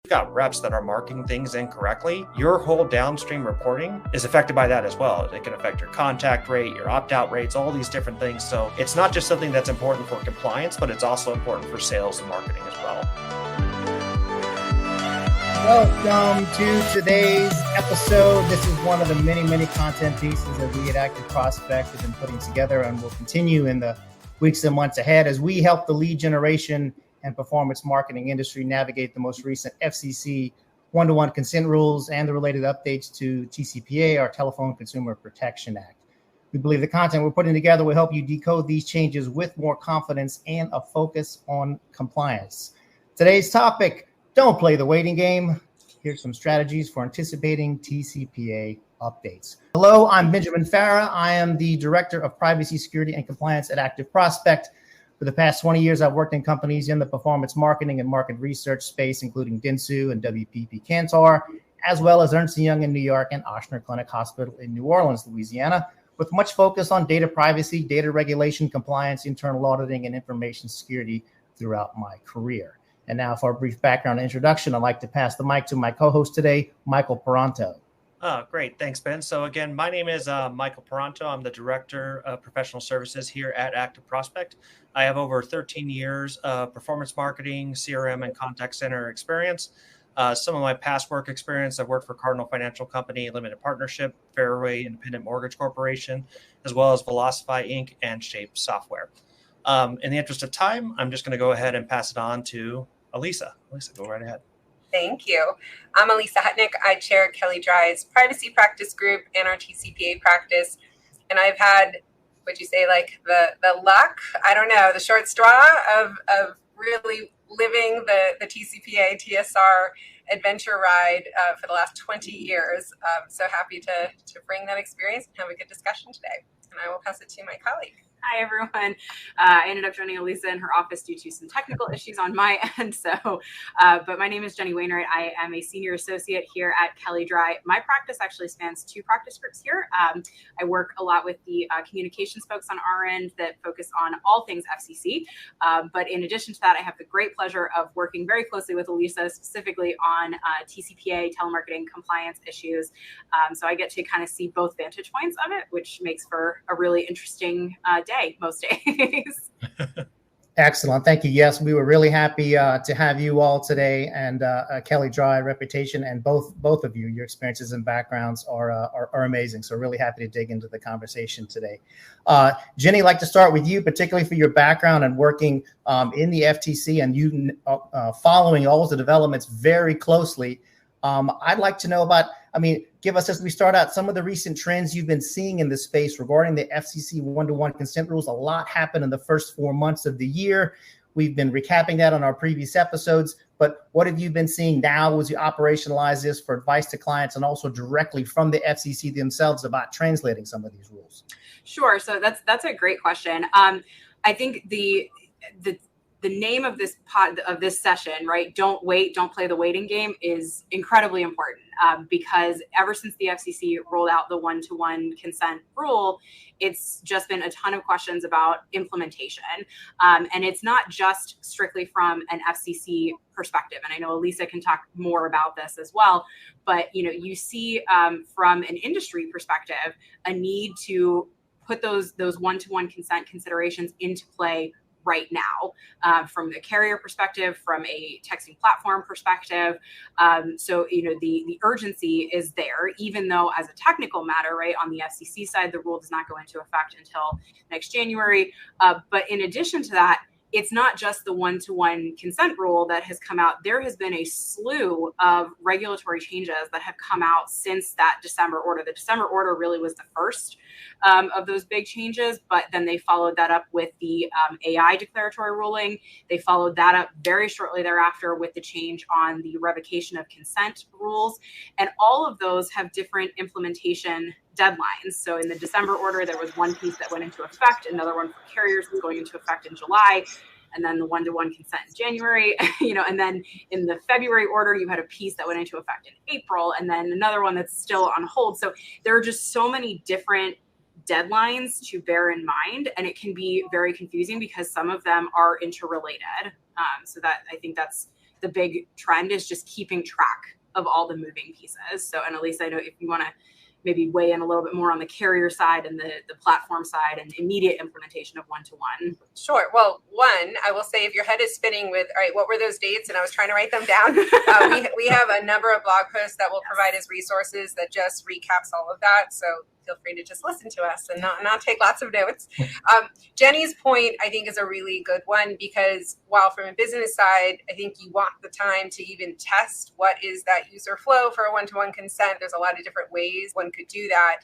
got reps that are marking things incorrectly, your whole downstream reporting is affected by that as well. It can affect your contact rate, your opt-out rates, all these different things. So it's not just something that's important for compliance, but it's also important for sales and marketing as well. Welcome to today's episode. This is one of the many content pieces that we at Active Prospect have been putting together and will continue in the weeks and months ahead as we help the lead generation and performance marketing industry navigate the most recent FCC one-to-one consent rules and the related updates to TCPA, our Telephone Consumer Protection Act. We believe the content we're putting together will help you decode these changes with more confidence and a focus on compliance. Today's topic, don't play the waiting game. Here's some strategies for anticipating TCPA updates. Hello, I'm Benjamin Farah. I am the Director of Privacy, Security, and Compliance at Active Prospect. For the past 20 years, I've worked in companies in the performance marketing and market research space, including Dentsu and WPP Cantor, as well as Ernst & Young in New York and Ochsner Clinic Hospital in New Orleans, Louisiana, with much focus on data privacy, data regulation, compliance, internal auditing, and information security throughout my career. And now for a brief background introduction, I'd like to pass the mic to my co-host today, Michael Peranto. Oh, great. Thanks, Ben. So again, my name is Michael Peranto. I'm the Director of Professional Services here at Active Prospect. I have over 13 years of performance marketing, CRM, and contact center experience. Some of my past work experience, I've worked for Cardinal Financial Company, Limited Partnership, Fairway Independent Mortgage Corporation, as well as Velocify Inc. and Shape Software. In the interest of time, I'm just going to go ahead and pass it on to Elisa. Elisa, go right ahead. Thank you. I'm Elisa Hutnick. I chair Kelly Dry's privacy practice group and our TCPA practice. And I've had, would you say, like the luck, I don't know, the short straw of really living the TCPA TSR adventure ride for the last 20 years. So happy to bring that experience and have a good discussion today. And I will pass it to my colleague. Hi, everyone. I ended up joining Elisa in her office due to some technical issues on my end. But my name is Jenny Wainwright. I am a senior associate here at Kelly Dry. My practice actually spans two practice groups here. I work a lot with the communications folks on our end that focus on all things FCC. But in addition to that, I have the great pleasure of working very closely with Elisa, specifically on TCPA, telemarketing compliance issues. So I get to kind of see both vantage points of it, which makes for a really interesting day most days. Excellent. Thank you. Yes, we were really happy to have you all today, and Kelly Dry reputation, and both of you, your experiences and backgrounds are amazing. So really happy to dig into the conversation today. Jenny, I'd like to start with you, particularly for your background and working in the FTC and you following all the developments very closely. I'd like to know about, give us, as we start out, some of the recent trends you've been seeing in this space regarding the FCC one-to-one consent rules. A lot happened in the first 4 months of the year. We've been recapping that on our previous episodes, but what have you been seeing now as you operationalize this for advice to clients and also directly from the FCC themselves about translating some of these rules? Sure. So that's a great question. I think the name of this session, right? Don't wait, don't play the waiting game, is incredibly important because ever since the FCC rolled out the one-to-one consent rule, it's just been a ton of questions about implementation. And it's not just strictly from an FCC perspective. And I know Elisa can talk more about this as well. But you see from an industry perspective, a need to put those one-to-one consent considerations into play right now, from the carrier perspective, from a texting platform perspective. So the urgency is there, even though as a technical matter, right, on the FCC side, the rule does not go into effect until next January. But in addition to that, it's not just the one-to-one consent rule that has come out. There has been a slew of regulatory changes that have come out since that December order. The December order really was the first of those big changes, but then they followed that up with the AI declaratory ruling. They followed that up very shortly thereafter with the change on the revocation of consent rules. And all of those have different implementation deadlines. So in the December order, there was one piece that went into effect, another one for carriers was going into effect in July, and then the one-to-one consent in January, and then in the February order, you had a piece that went into effect in April, and then another one that's still on hold. So there are just so many different deadlines to bear in mind, and it can be very confusing because some of them are interrelated. So that I think that's the big trend is just keeping track of all the moving pieces. So, and Elise, I know if you want to maybe weigh in a little bit more on the carrier side and the platform side and immediate implementation of one-to-one. Sure. Well, one, I will say if your head is spinning with, all right, what were those dates? And I was trying to write them down. We have a number of blog posts that will provide as resources that just recaps all of that. So feel free to just listen to us and not take lots of notes. Jenny's point, I think, is a really good one, because while from a business side, I think you want the time to even test what is that user flow for a one-to-one consent. There's a lot of different ways one could do that.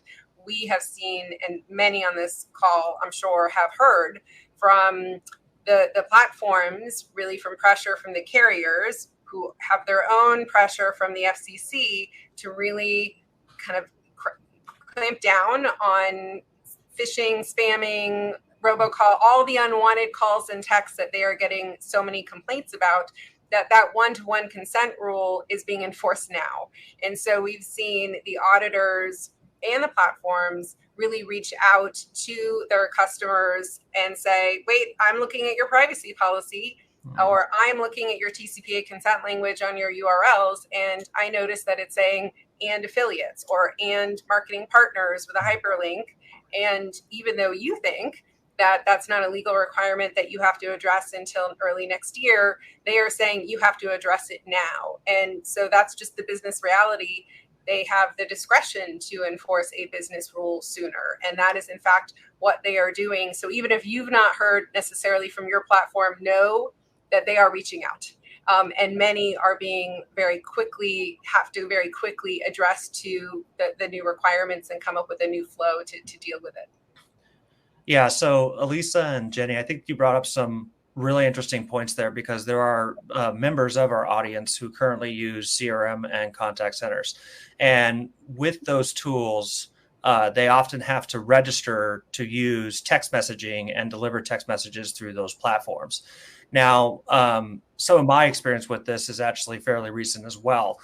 We have seen, and many on this call, I'm sure, have heard from the platforms, really from pressure from the carriers who have their own pressure from the FCC to really kind of clamp down on phishing, spamming, robocall, all the unwanted calls and texts that they are getting so many complaints about, that one-to-one consent rule is being enforced now. And so we've seen the auditors and the platforms really reach out to their customers and say, wait, I'm looking at your privacy policy, or I'm looking at your TCPA consent language on your URLs, and I noticed that it's saying and affiliates or and marketing partners with a hyperlink. And even though you think that that's not a legal requirement that you have to address until early next year, they are saying you have to address it now. And so that's just the business reality. They have the discretion to enforce a business rule sooner. And that is, in fact, what they are doing. So even if you've not heard necessarily from your platform, know that they are reaching out. And many are being have to very quickly address to the new requirements and come up with a new flow to deal with it. Yeah, so Elisa and Jenny, I think you brought up some really interesting points there, because there are members of our audience who currently use CRM and contact centers. And with those tools, they often have to register to use text messaging and deliver text messages through those platforms. Now, some of my experience with this is actually fairly recent as well,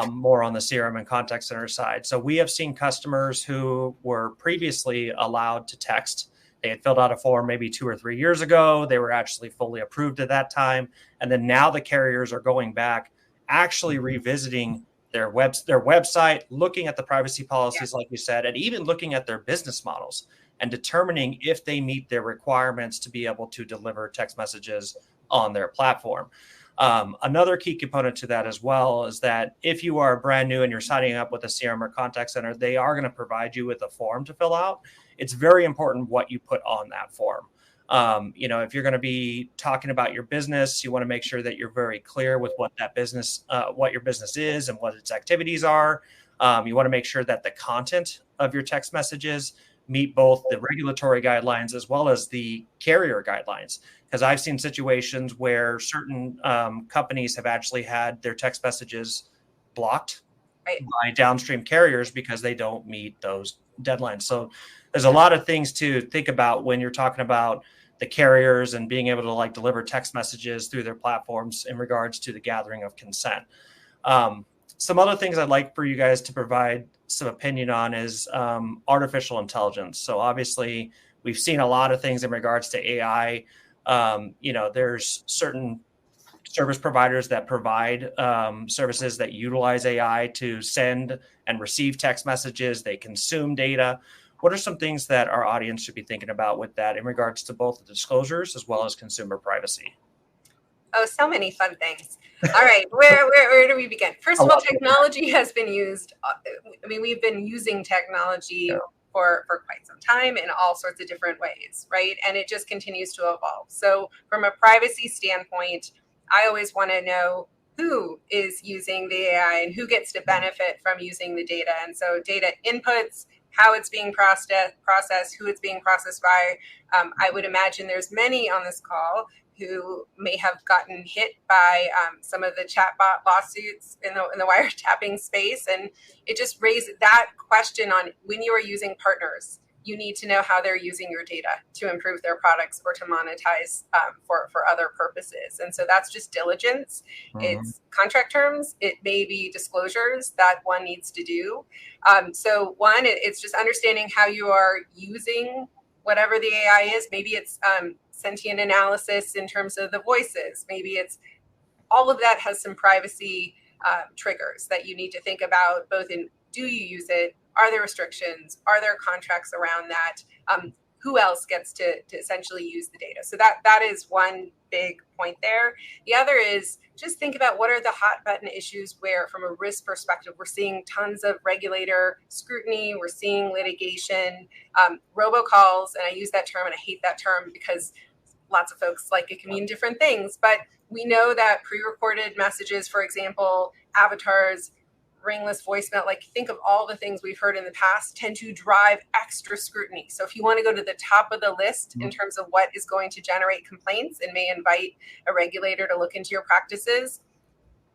more on the CRM and contact center side. So we have seen customers who were previously allowed to text. They had filled out a form maybe 2 or 3 years ago. They were actually fully approved at that time. And then now the carriers are going back, actually revisiting their website, looking at the privacy policies, like you said, and even looking at their business models and determining if they meet their requirements to be able to deliver text messages on their platform. Another key component to that as well is that if you are brand new and you're signing up with a CRM or contact center, they are going to provide you with a form to fill out. It's very important what you put on that form. If you're going to be talking about your business, you want to make sure that you're very clear with what that business, what your business is and what its activities are. You want to make sure that the content of your text messages meet both the regulatory guidelines as well as the carrier guidelines. Because I've seen situations where certain companies have actually had their text messages blocked by downstream carriers because they don't meet those deadlines. So there's a lot of things to think about when you're talking about the carriers and being able to deliver text messages through their platforms in regards to the gathering of consent. Some other things I'd like for you guys to provide some opinion on is artificial intelligence. So obviously we've seen a lot of things in regards to AI. There's certain service providers that provide services that utilize AI to send and receive text messages. They consume data. What are some things that our audience should be thinking about with that in regards to both the disclosures as well as consumer privacy? Oh, so many fun things. All right, where do we begin? First of all, technology has been used. We've been using technology for quite some time in all sorts of different ways, right? And it just continues to evolve. So from a privacy standpoint, I always want to know who is using the AI and who gets to benefit from using the data. And so data inputs, how it's being processed, who it's being processed by. I would imagine there's many on this call who may have gotten hit by some of the chatbot lawsuits in the wiretapping space. And it just raised that question on when you are using partners, you need to know how they're using your data to improve their products or to monetize for other purposes. And so that's just diligence. It's contract terms. It may be disclosures that one needs to do. So one, it's just understanding how you are using whatever the AI is. Maybe it's sentient analysis in terms of the voices. Maybe it's all of that has some privacy triggers that you need to think about, both in, do you use it? Are there restrictions? Are there contracts around that? Who else gets to essentially use the data? So that is one big point there. The other is just think about what are the hot button issues where, from a risk perspective, we're seeing tons of regulator scrutiny, we're seeing litigation, robocalls, and I use that term and I hate that term because lots of folks like it can mean different things, but we know that pre-recorded messages, for example, avatars, ringless voicemail, like think of all the things we've heard in the past, tend to drive extra scrutiny. So if you want to go to the top of the list in terms of what is going to generate complaints and may invite a regulator to look into your practices,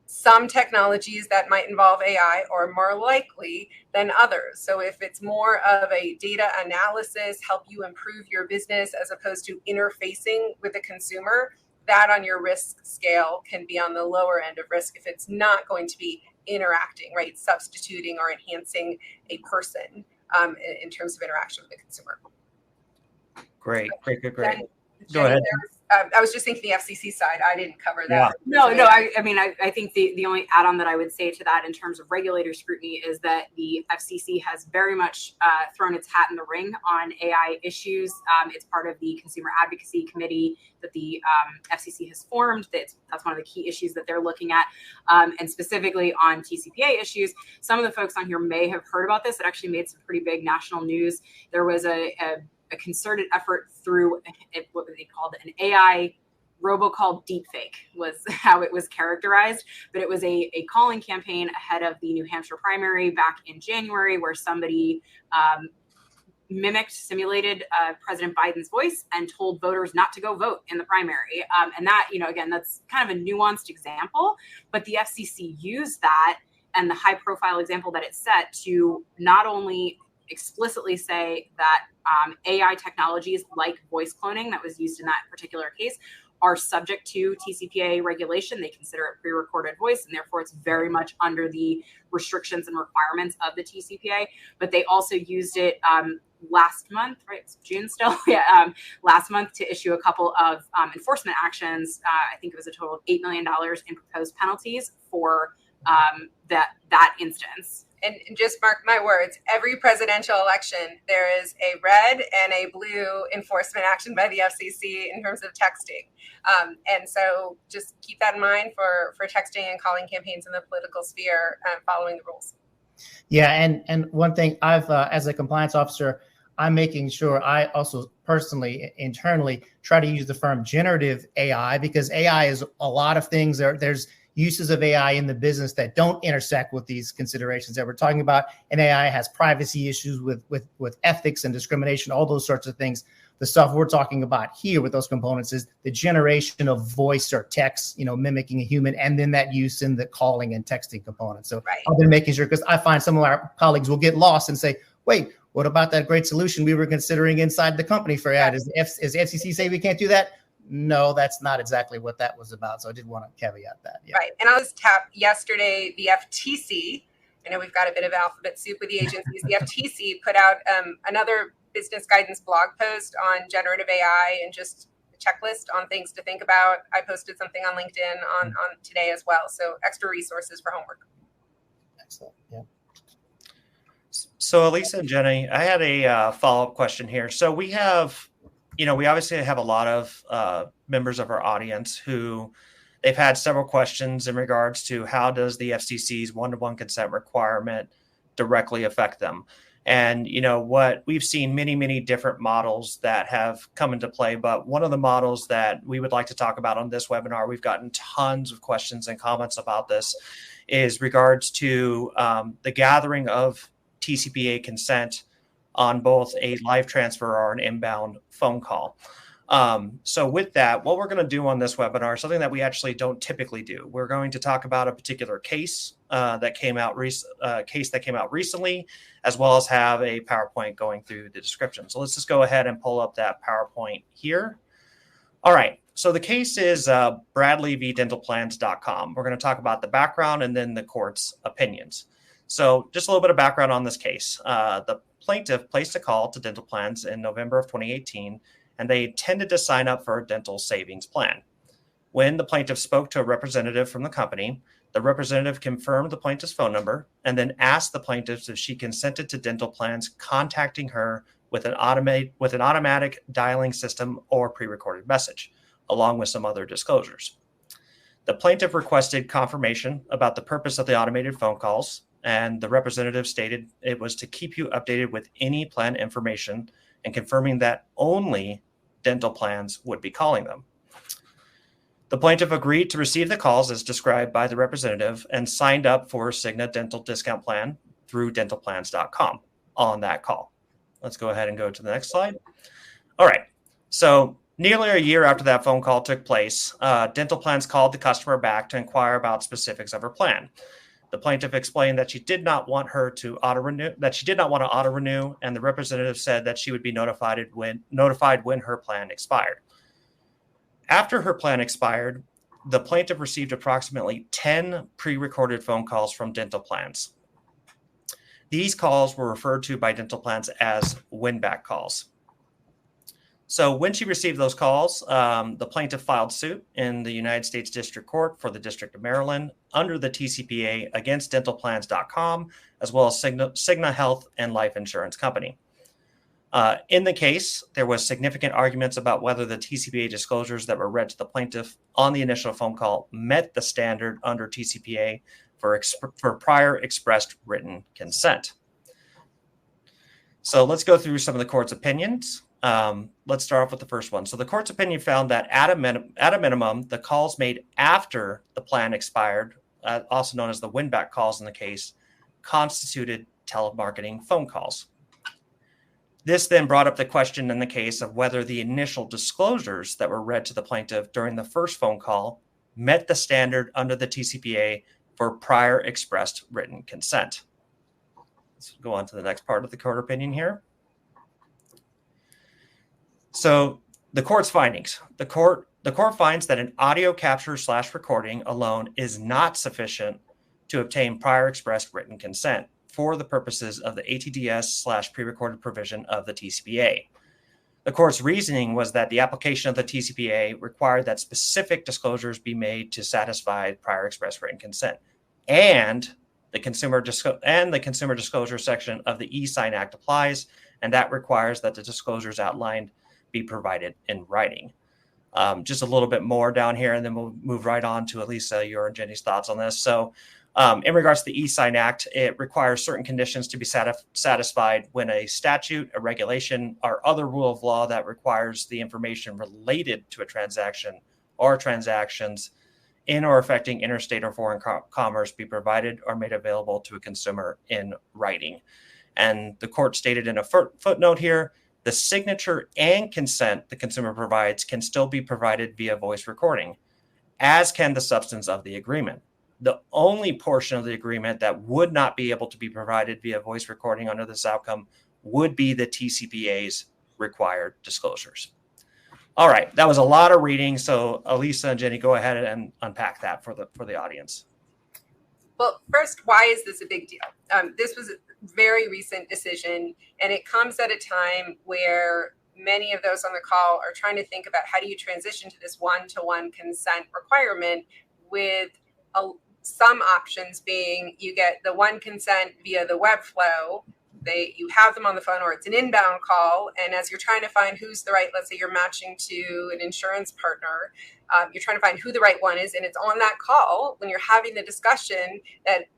some technologies that might involve AI are more likely than others. So if it's more of a data analysis, help you improve your business as opposed to interfacing with the consumer, that on your risk scale can be on the lower end of risk if it's not going to be interacting, right? Substituting or enhancing a person in terms of interaction with the consumer. Great. Then, Go ahead. I was just thinking the FCC side. I didn't cover that. No. I mean, I think the only add-on that I would say to that in terms of regulator scrutiny is that the FCC has very much thrown its hat in the ring on AI issues. It's part of the Consumer Advocacy Committee that the FCC has formed. That's one of the key issues that they're looking at. And specifically on TCPA issues, some of the folks on here may have heard about this. It actually made some pretty big national news. There was a concerted effort through what they called an AI robocall deepfake was how it was characterized. But it was a calling campaign ahead of the New Hampshire primary back in January where somebody simulated President Biden's voice and told voters not to go vote in the primary. And that, again, that's kind of a nuanced example, but the FCC used that and the high profile example that it set to not only explicitly say that AI technologies like voice cloning that was used in that particular case are subject to TCPA regulation. They consider it pre-recorded voice, and therefore it's very much under the restrictions and requirements of the TCPA. But they also used it last month, right? It's June still. Last month to issue a couple of enforcement actions. I think it was a total of $8 million in proposed penalties for that instance. And just mark my words, every presidential election, there is a red and a blue enforcement action by the FCC in terms of texting. And so just keep that in mind for texting and calling campaigns in the political sphere, following the rules. Yeah. And one thing I've, as a compliance officer, I'm making sure I also personally, internally, try to use the term generative AI, because AI is a lot of things. There's uses of AI in the business that don't intersect with these considerations that we're talking about. And AI has privacy issues with ethics and discrimination, all those sorts of things. The stuff we're talking about here with those components is the generation of voice or text, mimicking a human, and then that use in the calling and texting components. So right. I've been making sure, because I find some of our colleagues will get lost and say, wait, what about that great solution we were considering inside the company for AI? Is FCC say we can't do that? No, that's not exactly what that was about. So I did want to caveat that. Yeah. Right. And I was tapped yesterday, the FTC. I know we've got a bit of alphabet soup with the agencies. The FTC put out another business guidance blog post on generative AI and just a checklist on things to think about. I posted something on LinkedIn on today as well. So extra resources for homework. Excellent. Yeah. So Elisa and Jenny, I had a follow-up question here. So we have, we obviously have a lot of members of our audience who they've had several questions in regards to how does the FCC's one-to-one consent requirement directly affect them? And, what we've seen many different models that have come into play. But one of the models that we would like to talk about on this webinar, we've gotten tons of questions and comments about this, is regards to the gathering of TCPA consent on both a live transfer or an inbound phone call. So with that, what we're going to do on this webinar, something that we actually don't typically do, we're going to talk about a particular case that came out recently, as well as have a PowerPoint going through the description. So let's just go ahead and pull up that PowerPoint here. All right. So the case is Bradley v. dentalplans.com. We're going to talk about the background and then the court's opinions. So just a little bit of background on this case. The plaintiff placed a call to Dental Plans in November of 2018, and they intended to sign up for a dental savings plan. When the plaintiff spoke to a representative from the company, the representative confirmed the plaintiff's phone number and then asked the plaintiff if she consented to dental plans contacting her with an automatic dialing system or pre-recorded message, along with some other disclosures. The plaintiff requested confirmation about the purpose of the automated phone calls, and the representative stated it was to keep you updated with any plan information and confirming that only dental plans would be calling them. The plaintiff agreed to receive the calls as described by the representative and signed up for a Cigna dental discount plan through dentalplans.com on that call. Let's go ahead and go to the next slide. All right. So nearly a year after that phone call took place, Dental Plans called the customer back to inquire about specifics of her plan. The plaintiff explained that she did not want her to auto-renew, and the representative said that she would be notified when her plan expired. After her plan expired, the plaintiff received approximately 10 pre-recorded phone calls from Dental Plans. These calls were referred to by Dental Plans as win-back calls. So when she received those calls, the plaintiff filed suit in the United States District Court for the District of Maryland under the TCPA against dentalplans.com, as well as Cigna Health and Life Insurance Company. In the case, there was significant arguments about whether the TCPA disclosures that were read to the plaintiff on the initial phone call met the standard under TCPA for prior expressed written consent. So let's go through some of the court's opinions. Let's start off with the first one. So the court's opinion found that at a minimum, the calls made after the plan expired, also known as the win-back calls in the case, constituted telemarketing phone calls. This then brought up the question in the case of whether the initial disclosures that were read to the plaintiff during the first phone call met the standard under the TCPA for prior expressed written consent. Let's go on to the next part of the court opinion here. So the court's findings. The court finds that an audio capture / recording alone is not sufficient to obtain prior expressed written consent for the purposes of the ATDS / pre-recorded provision of the TCPA. The court's reasoning was that the application of the TCPA required that specific disclosures be made to satisfy prior express written consent, and the consumer disclosure section of the e-Sign Act applies, and that requires that the disclosures outlined be provided in writing. Just a little bit more down here, and then we'll move right on to Elisa, your and Jenny's thoughts on this. So in regards to the e-Sign Act, it requires certain conditions to be satisfied when a statute, a regulation, or other rule of law that requires the information related to a transaction or transactions in or affecting interstate or foreign commerce be provided or made available to a consumer in writing. And the court stated in a footnote here, the signature and consent the consumer provides can still be provided via voice recording, as can the substance of the agreement. The only portion of the agreement that would not be able to be provided via voice recording under this outcome would be the TCPA's required disclosures. All right, that was a lot of reading. So Elisa and Jenny, go ahead and unpack that for the audience. Well, first, why is this a big deal? This was a very recent decision, and it comes at a time where many of those on the call are trying to think about how do you transition to this one-to-one consent requirement, with some options being you get the one consent via the web flow. You have them on the phone, or it's an inbound call. And as you're trying to find who's the right, let's say you're matching to an insurance partner, you're trying to find who the right one is. And it's on that call when you're having the discussion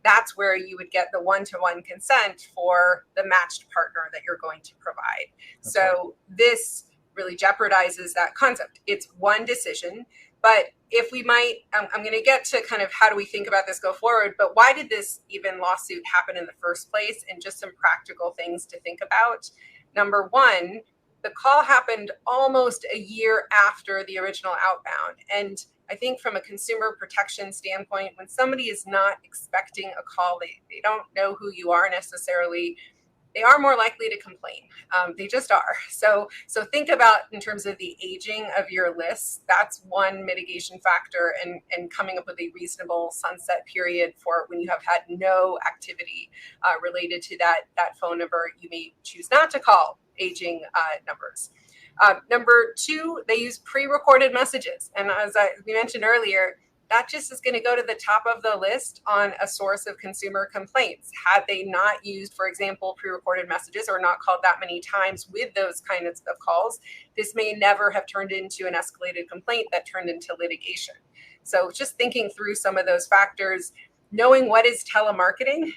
that's where you would get the one-to-one consent for the matched partner that you're going to provide. Okay. So this really jeopardizes that concept. It's one decision. But if we might, I'm going to get to kind of how do we think about this go forward, but why did this even lawsuit happen in the first place, and just some practical things to think about. Number one, the call happened almost a year after the original outbound. And I think from a consumer protection standpoint, when somebody is not expecting a call, they don't know who you are necessarily, they are more likely to complain. They just are. So think about in terms of the aging of your lists. That's one mitigation factor, and coming up with a reasonable sunset period for when you have had no activity related to that phone number. You may choose not to call aging numbers. Number two, they use pre-recorded messages. And as we mentioned earlier, that just is going to go to the top of the list on a source of consumer complaints. Had they not used, for example, pre-recorded messages or not called that many times with those kinds of calls, this may never have turned into an escalated complaint that turned into litigation. So just thinking through some of those factors, knowing what is telemarketing,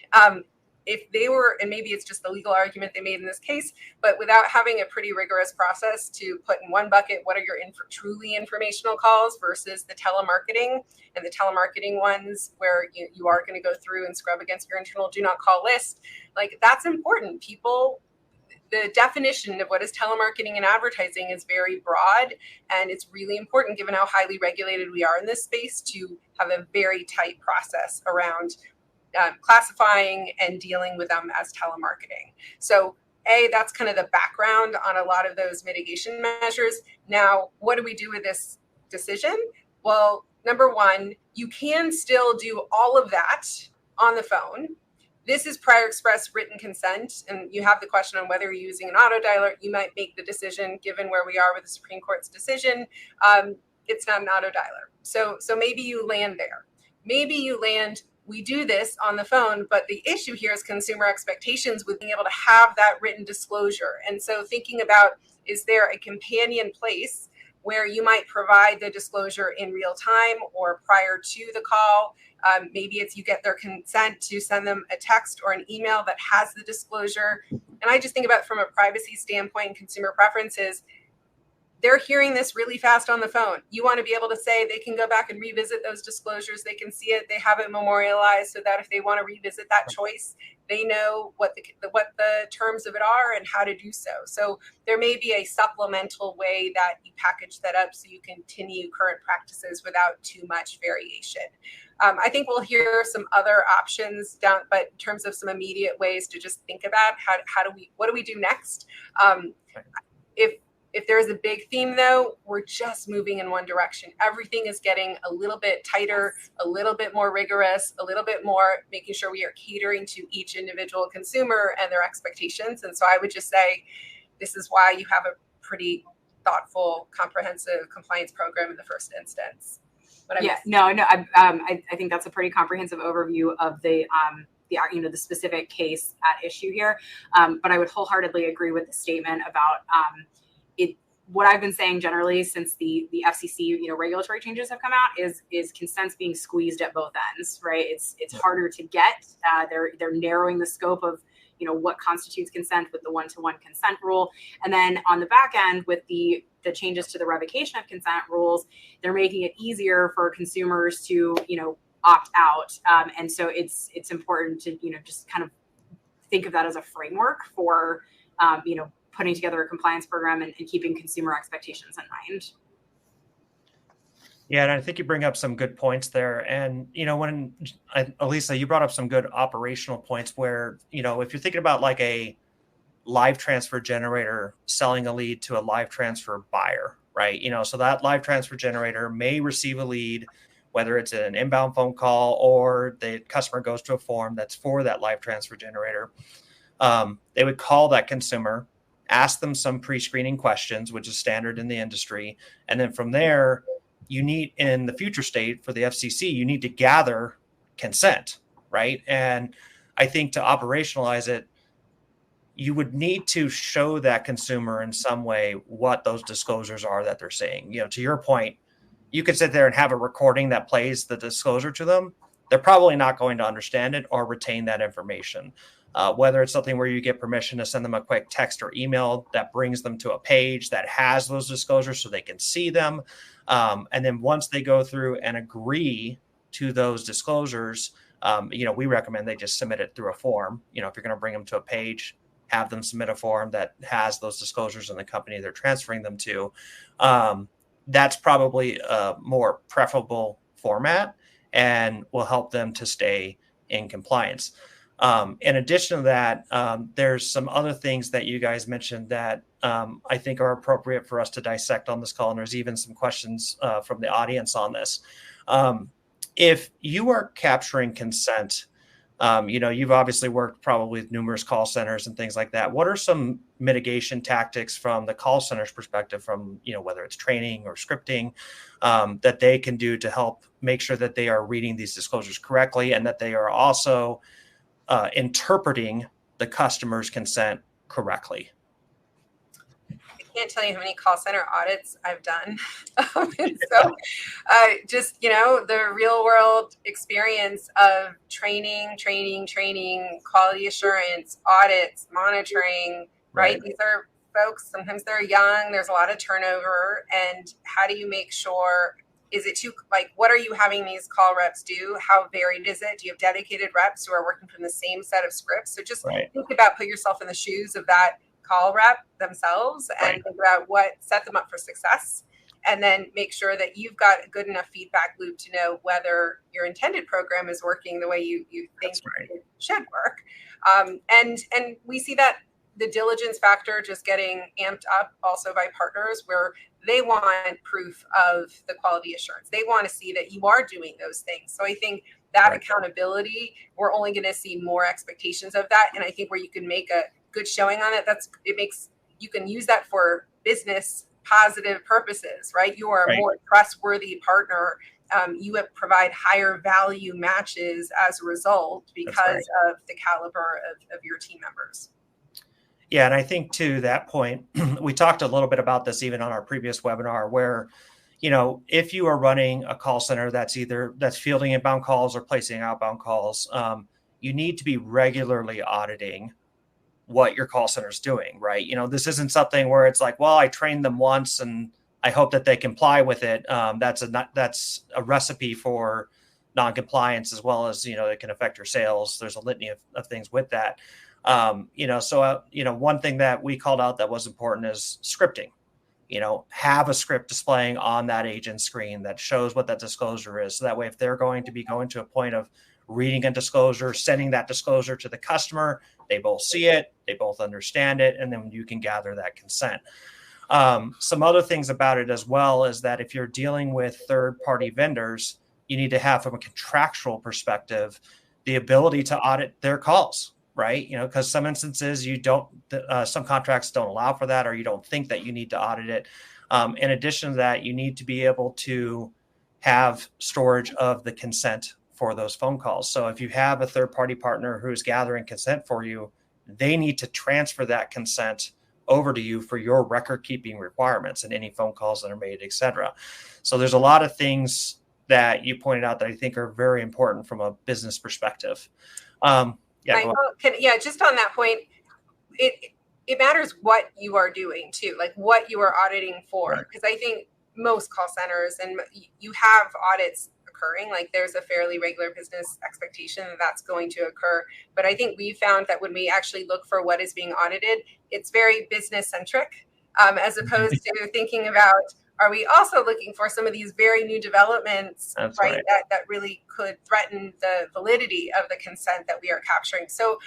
if they were, and maybe it's just the legal argument they made in this case, but without having a pretty rigorous process to put in one bucket, what are your truly informational calls versus the telemarketing, and the telemarketing ones where you are going to go through and scrub against your internal do not call list, like that's important. People, the definition of what is telemarketing and advertising is very broad, and it's really important given how highly regulated we are in this space to have a very tight process around classifying and dealing with them as telemarketing. So that's kind of the background on a lot of those mitigation measures. Now, what do we do with this decision? Well, number one, you can still do all of that on the phone. This is prior express written consent, and you have the question on whether you're using an auto dialer. You might make the decision, given where we are with the Supreme Court's decision, it's not an auto dialer. So maybe you land there. Maybe you land, we do this on the phone, but the issue here is consumer expectations with being able to have that written disclosure. And so thinking about, is there a companion place where you might provide the disclosure in real time or prior to the call? Maybe it's you get their consent to send them a text or an email that has the disclosure. And I just think about from a privacy standpoint and consumer preferences, they're hearing this really fast on the phone. You want to be able to say they can go back and revisit those disclosures. They can see it. They have it memorialized so that if they want to revisit that choice, they know what the terms of it are and how to do so. So there may be a supplemental way that you package that up so you continue current practices without too much variation. I think we'll hear some other options down, but in terms of some immediate ways to just think about what do we do next? If there's a big theme, though, we're just moving in one direction. Everything is getting a little bit tighter, a little bit more rigorous, a little bit more making sure we are catering to each individual consumer and their expectations. And so I would just say this is why you have a pretty thoughtful, comprehensive compliance program in the first instance. I think that's a pretty comprehensive overview of the specific case at issue here. But I would wholeheartedly agree with the statement about what I've been saying generally since the FCC regulatory changes have come out is consents being squeezed at both ends, right? It's harder to get. They're narrowing the scope of what constitutes consent with the one-to-one consent rule, and then on the back end with the changes to the revocation of consent rules, they're making it easier for consumers to opt out, and so it's important to just kind of think of that as a framework for putting together a compliance program and keeping consumer expectations in mind. Yeah, and I think you bring up some good points there. And, Elisa, you brought up some good operational points where, if you're thinking about like a live transfer generator selling a lead to a live transfer buyer, right? So that live transfer generator may receive a lead, whether it's an inbound phone call or the customer goes to a form that's for that live transfer generator. They would call that consumer, ask them some pre-screening questions, which is standard in the industry. And then from there, you need, in the future state for the FCC, you need to gather consent, right? And I think to operationalize it, you would need to show that consumer in some way what those disclosures are that they're saying. To your point, you could sit there and have a recording that plays the disclosure to them. They're probably not going to understand it or retain that information. Whether it's something where you get permission to send them a quick text or email that brings them to a page that has those disclosures so they can see them. And then once they go through and agree to those disclosures, we recommend they just submit it through a form. If you're going to bring them to a page, have them submit a form that has those disclosures in the company they're transferring them to. That's probably a more preferable format and will help them to stay in compliance. In addition to that, there's some other things that you guys mentioned that I think are appropriate for us to dissect on this call. And there's even some questions from the audience on this. If you are capturing consent You've obviously worked probably with numerous call centers and things like that. What are some mitigation tactics from the call center's perspective, from, whether it's training or scripting, that they can do to help make sure that they are reading these disclosures correctly and that they are also interpreting the customer's consent correctly? I can't tell you how many call center audits I've done. And so just, the real world experience of training, quality assurance, audits, monitoring, right? These are folks, sometimes they're young, there's a lot of turnover. And how do you make sure, is it too, what are you having these call reps do? How varied is it? Do you have dedicated reps who are working from the same set of scripts? So just think about, put yourself in the shoes of that call rep themselves and think about what set them up for success, and then make sure that you've got a good enough feedback loop to know whether your intended program is working the way you think it should work. And we see that the diligence factor just getting amped up also by partners, where they want proof of the quality assurance. They want to see that you are doing those things. So I think that accountability, we're only going to see more expectations of that. And I think where you can make a good showing on it, you can use that for business positive purposes, right? You are a more trustworthy partner. You provide higher value matches as a result because of the caliber of your team members. Yeah, and I think to that point, we talked a little bit about this even on our previous webinar, where, if you are running a call center that's fielding inbound calls or placing outbound calls, you need to be regularly auditing what your call center is doing, right? This isn't something where it's like, well, I trained them once and I hope that they comply with it. That's a recipe for non-compliance, as well as, it can affect your sales. There's a litany of things with that. One thing that we called out that was important is scripting. Have a script displaying on that agent screen that shows what that disclosure is. So that way, if they're going to be going to a point of reading a disclosure, sending that disclosure to the customer, they both see it, they both understand it, and then you can gather that consent. Some other things about it as well is that if you're dealing with third-party vendors, you need to have, from a contractual perspective, the ability to audit their calls, right? Because some instances some contracts don't allow for that, or you don't think that you need to audit it. In addition to that, you need to be able to have storage of the consent for those phone calls. So if you have a third-party partner who's gathering consent for you, they need to transfer that consent over to you for your record-keeping requirements and any phone calls that are made, et cetera. So there's a lot of things that you pointed out that I think are very important from a business perspective. Just on that point, it matters what you are doing too, like what you are auditing for. Because I think most call centers, and you have audits occurring, like there's a fairly regular business expectation that that's going to occur. But I think we found that when we actually look for what is being audited, it's very business centric, as opposed to thinking about, are we also looking for some of these very new developments, that really could threaten the validity of the consent that we are capturing. So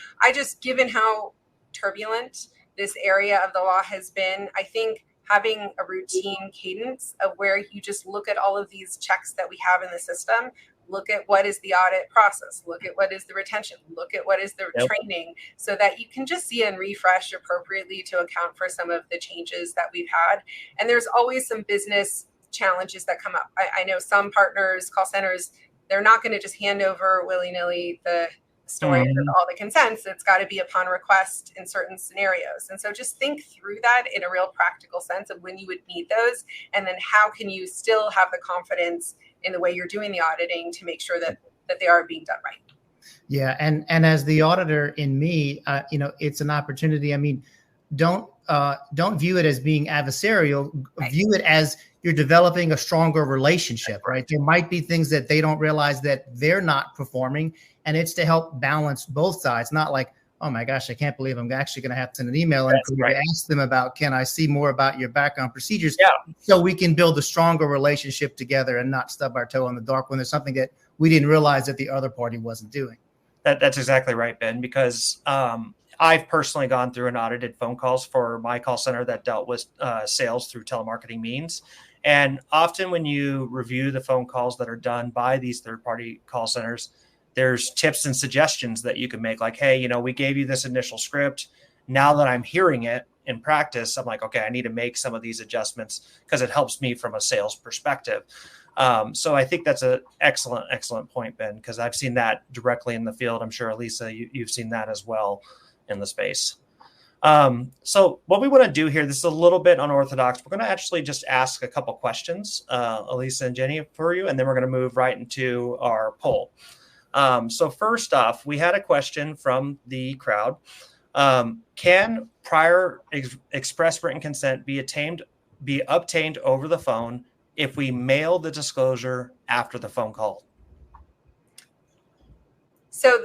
given how turbulent this area of the law has been, I think having a routine cadence of where you just look at all of these checks that we have in the system, look at what is the audit process, look at what is the retention, look at what is the training, so that you can just see and refresh appropriately to account for some of the changes that we've had. And there's always some business challenges that come up. I know some partners, call centers, they're not going to just hand over willy-nilly the storage of all the consents. It's got to be upon request in certain scenarios. And so just think through that in a real practical sense of when you would need those, and then how can you still have the confidence in the way you're doing the auditing to make sure that they are being done right. Yeah, and as the auditor in me, it's an opportunity. I mean, don't view it as being adversarial. View it as you're developing a stronger relationship, right? There might be things that they don't realize that they're not performing, and it's to help balance both sides. Not like, oh my gosh, I can't believe I'm actually going to have to send an email and ask them about, can I see more about your background procedures? So we can build a stronger relationship together and not stub our toe in the dark when there's something that we didn't realize that the other party wasn't doing. That's exactly right, Ben, because I've personally gone through and audited phone calls for my call center that dealt with sales through telemarketing means. And often when you review the phone calls that are done by these third-party call centers, there's tips and suggestions that you can make, like, hey, we gave you this initial script. Now that I'm hearing it in practice, I'm like, okay, I need to make some of these adjustments because it helps me from a sales perspective. So I think that's an excellent point, Ben, because I've seen that directly in the field. I'm sure, Elisa, you've seen that as well in the space. So what we want to do here, this is a little bit unorthodox. We're going to actually just ask a couple questions, Elisa and Jenny, for you, and then we're going to move right into our poll. So first off, we had a question from the crowd. Can prior express written consent be obtained over the phone if we mail the disclosure after the phone call? So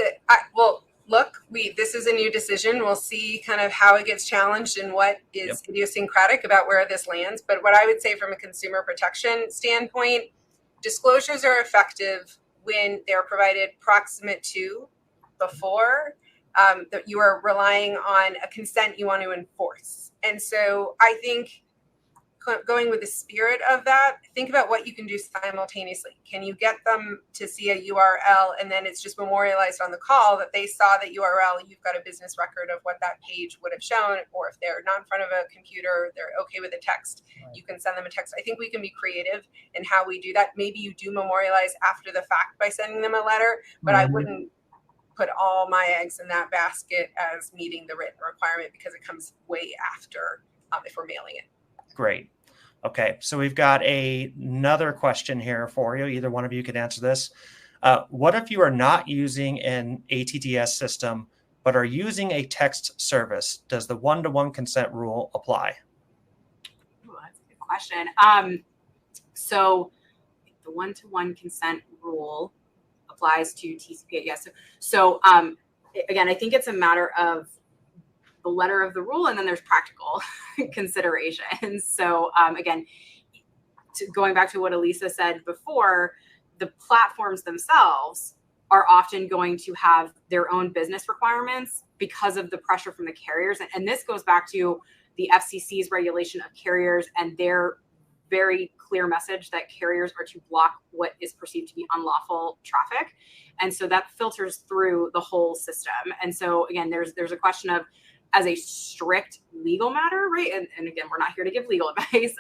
this is a new decision. We'll see kind of how it gets challenged and what is idiosyncratic about where this lands. But what I would say from a consumer protection standpoint, disclosures are effective when they're provided proximate to, before, that you are relying on a consent you want to enforce. And so I think going with the spirit of that, think about what you can do simultaneously. Can you get them to see a URL and then it's just memorialized on the call that they saw that URL, you've got a business record of what that page would have shown, or if they're not in front of a computer, they're okay with a text, you can send them a text. I think we can be creative in how we do that. Maybe you do memorialize after the fact by sending them a letter, but I wouldn't put all my eggs in that basket as meeting the written requirement because it comes way after if we're mailing it. Great. Okay, so we've got another question here for you. Either one of you could answer this. What if you are not using an ATDS system, but are using a text service? Does the one-to-one consent rule apply? Ooh, that's a good question. So the one-to-one consent rule applies to TCPA. Yes. So again, I think it's a matter of the letter of the rule, and then there's practical considerations. So again, going back to what Elisa said before, the platforms themselves are often going to have their own business requirements because of the pressure from the carriers. And this goes back to the FCC's regulation of carriers and their very clear message that carriers are to block what is perceived to be unlawful traffic. And so that filters through the whole system. And so again, there's a question of, as a strict legal matter, right? And again, we're not here to give legal advice,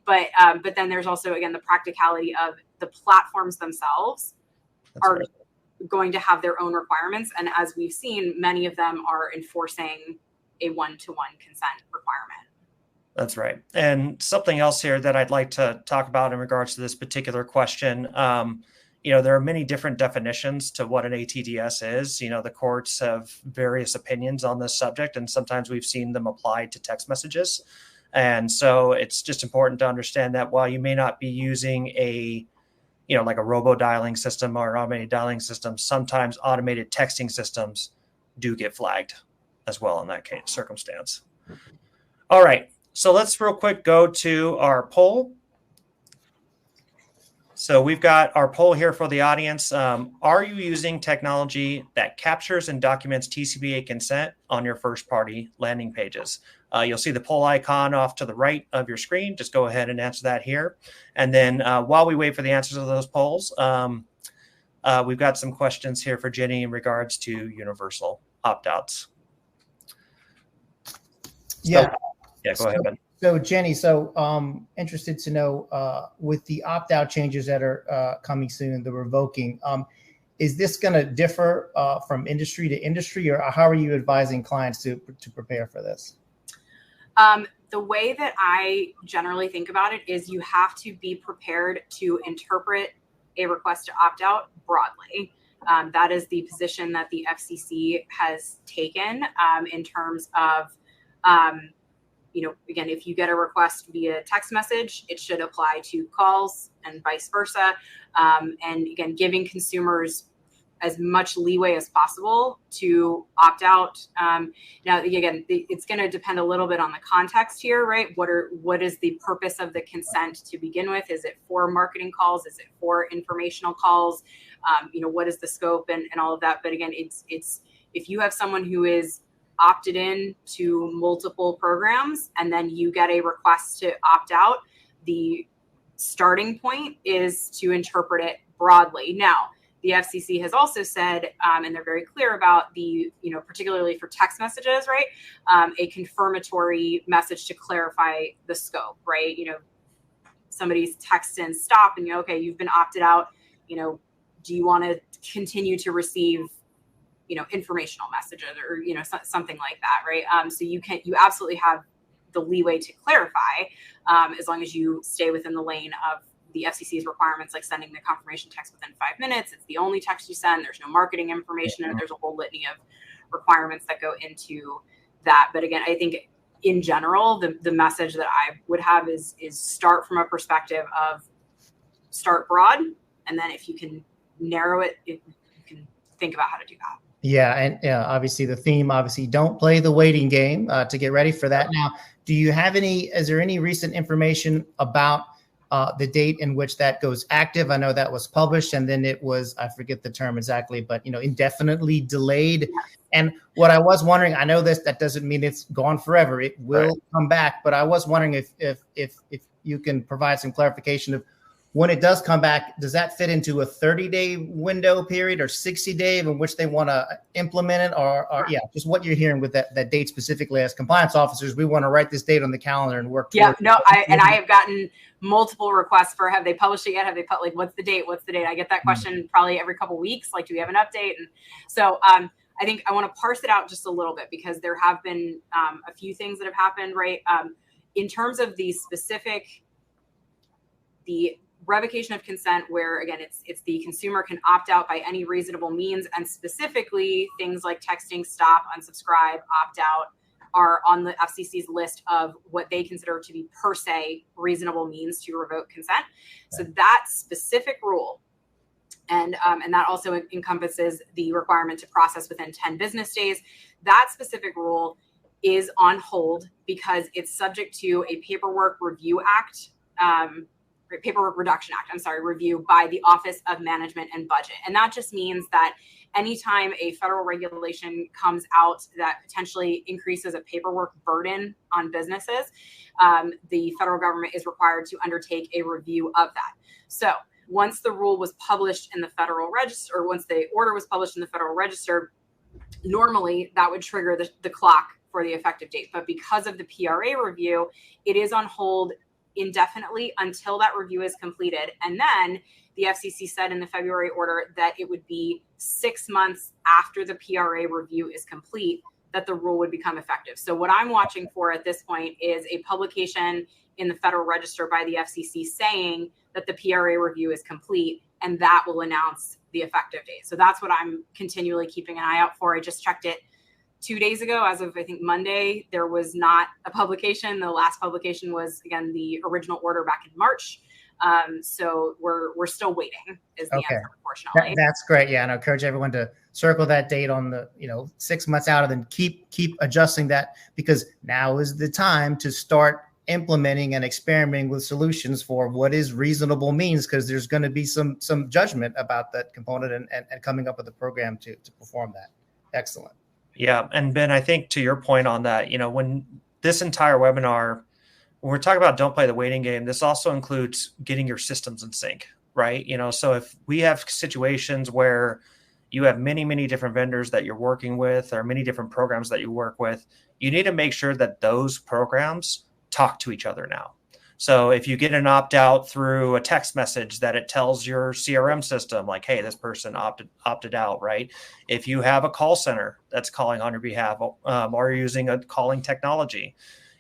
but then there's also, again, the practicality of the platforms themselves are going to have their own requirements. And as we've seen, many of them are enforcing a one-to-one consent requirement. That's right. And something else here that I'd like to talk about in regards to this particular question, there are many different definitions to what an ATDS is. The courts have various opinions on this subject, and sometimes we've seen them applied to text messages. And so it's just important to understand that while you may not be using like a robo-dialing system or automated dialing system, sometimes automated texting systems do get flagged as well in that case circumstance. All right. So let's real quick go to our poll. So we've got our poll here for the audience. Are you using technology that captures and documents TCPA consent on your first-party landing pages? You'll see the poll icon off to the right of your screen. Just go ahead and answer that here. And then while we wait for the answers to those polls, we've got some questions here for Jenny in regards to universal opt-outs. Yeah, go ahead, Ben. So Jenny, interested to know with the opt-out changes that are coming soon, the revoking, is this going to differ from industry to industry, or how are you advising clients to prepare for this? The way that I generally think about it is you have to be prepared to interpret a request to opt out broadly. That is the position that the FCC has taken in terms of again, if you get a request via text message, it should apply to calls and vice versa. And again, giving consumers as much leeway as possible to opt out. Now, again, it's going to depend a little bit on the context here, right? What is the purpose of the consent to begin with? Is it for marketing calls? Is it for informational calls? What is the scope and all of that? But again, it's if you have someone who is opted in to multiple programs and then you get a request to opt out, the starting point is to interpret it broadly. Now, the FCC has also said, and they're very clear about the, particularly for text messages, right? A confirmatory message to clarify the scope, right? Somebody's texting stop and okay, you've been opted out. Do you want to continue to receive, informational messages or, something like that, right? So you absolutely have the leeway to clarify as long as you stay within the lane of the FCC's requirements, like sending the confirmation text within 5 minutes. It's the only text you send. There's no marketing information, and there's a whole litany of requirements that go into that. But again, I think in general, the message that I would have is start from a perspective of start broad, and then if you can narrow it, you can think about how to do that. Yeah, and obviously the theme, don't play the waiting game to get ready for that. Now, is there any recent information about the date in which that goes active? I know that was published and then it was, I forget the term exactly, but indefinitely delayed. And what I was wondering, I know that doesn't mean it's gone forever. It will come back, but I was wondering if you can provide some clarification of when it does come back, does that fit into a 30-day window period or 60-day in which they want to implement it, or just what you're hearing with that date specifically? As compliance officers, we want to write this date on the calendar and work towards it. I have gotten multiple requests for, have they published it yet? Have they put what's the date? I get that question probably every couple of weeks. Like, do we have an update? And so I think I want to parse it out just a little bit because there have been a few things that have happened, right? In terms of the revocation of consent, where again, it's the consumer can opt out by any reasonable means, and specifically things like texting stop, unsubscribe, opt out are on the FCC's list of what they consider to be per se reasonable means to revoke consent. So that specific rule, and that also encompasses the requirement to process within 10 business days. That specific rule is on hold because it's subject to a Paperwork Reduction Act, review by the Office of Management and Budget. And that just means that anytime a federal regulation comes out that potentially increases a paperwork burden on businesses, the federal government is required to undertake a review of that. So once the rule was published in the Federal Register, or once the order was published in the Federal Register, normally that would trigger the clock for the effective date. But because of the PRA review, it is on hold indefinitely until that review is completed. And then the FCC said in the February order that it would be 6 months after the PRA review is complete that the rule would become effective. So what I'm watching for at this point is a publication in the Federal Register by the FCC saying that the PRA review is complete, and that will announce the effective date. So that's what I'm continually keeping an eye out for. I just checked it 2 days ago. As of, I think, Monday, there was not a publication. The last publication was, again, the original order back in March. So we're still waiting is the answer, unfortunately. That's great. Yeah, and I encourage everyone to circle that date on the 6 months out, and then keep adjusting that, because now is the time to start implementing and experimenting with solutions for what is reasonable means, because there's going to be some judgment about that component and coming up with a program to perform that. Excellent. Yeah. And Ben, I think to your point on that, when this entire webinar, when we're talking about don't play the waiting game, this also includes getting your systems in sync, right? So if we have situations where you have many, many different vendors that you're working with, or many different programs that you work with, you need to make sure that those programs talk to each other now. So if you get an opt-out through a text message, that it tells your CRM system like, hey, this person opted out, right? If you have a call center that's calling on your behalf, or you're using a calling technology,